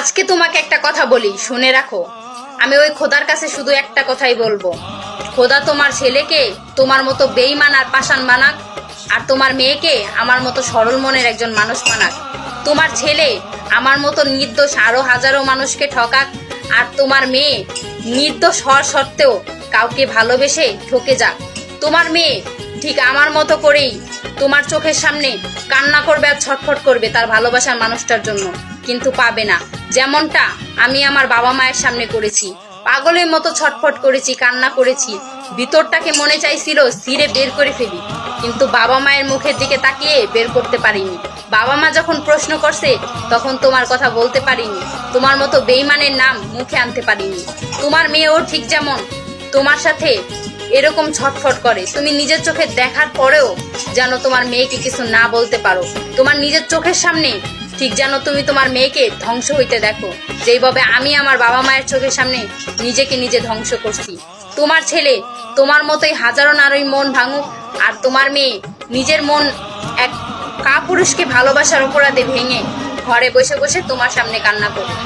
আজকে তোমাকে একটা কথা বলি, শুনে রাখো। আমি ওই খোদার কাছে শুধু একটা কথাই বলবো, খোদা তোমার ছেলেকে তোমার মতো বেঈমান আর পাষাণ বানাক, আর তোমার মেয়েকে আমার মতো সরল মনের একজন মানুষ বানাক। তোমার ছেলে আমার মতো নির্দোষ আরো হাজারো মানুষকে ঠকাক, আর তোমার মেয়ে নির্দোষ হওয়ার সত্ত্বেও কাউকে ভালোবেসে ঠকে যাক। তোমার মেয়ে ঠিক আমার মতো করেই তোমার চোখের সামনে কান্না করবে আর ছটফট করবে তার ভালোবাসার মানুষটার জন্য, কিন্তু পাবে না। যেমনটা আমি আমার বাবা মায়ের সামনে করেছি, পাগলের মতো ছটফট করেছি, কান্না করেছি, ভিতরটাকে মনে চাইছিল ছিঁড়ে বের করে ফেলি, কিন্তু বাবা মায়ের মুখের দিকে তাকিয়ে বের করতে পারিনি। বাবা মা যখন প্রশ্ন করছে তখন তোমার কথা বলতে পারিনি, তোমার মতো বেঈমানের নাম মুখে আনতে পারিনি। তোমার মেয়েও ঠিক যেমন তোমার সাথে এরকম ছটফট করে, তুমি নিজের চোখে দেখার পরেও যেন তোমার মেয়েকে কিছু না বলতে পারো। তোমার নিজের চোখের সামনে ঠিক যেন তুমি তোমার মেয়েকে ধ্বংস হইতে দেখো, যেইভাবে আমি আমার বাবা মায়ের চোখের সামনে নিজেকে নিজে ধ্বংস করছি। তোমার ছেলে তোমার মতোই হাজারো নারীর মন ভাঙুক, আর তোমার মেয়ে নিজের মন এক কাপুরুষকে ভালোবাসার অপরাধে ভেঙে ঘরে বসে বসে তোমার সামনে কান্না করুক।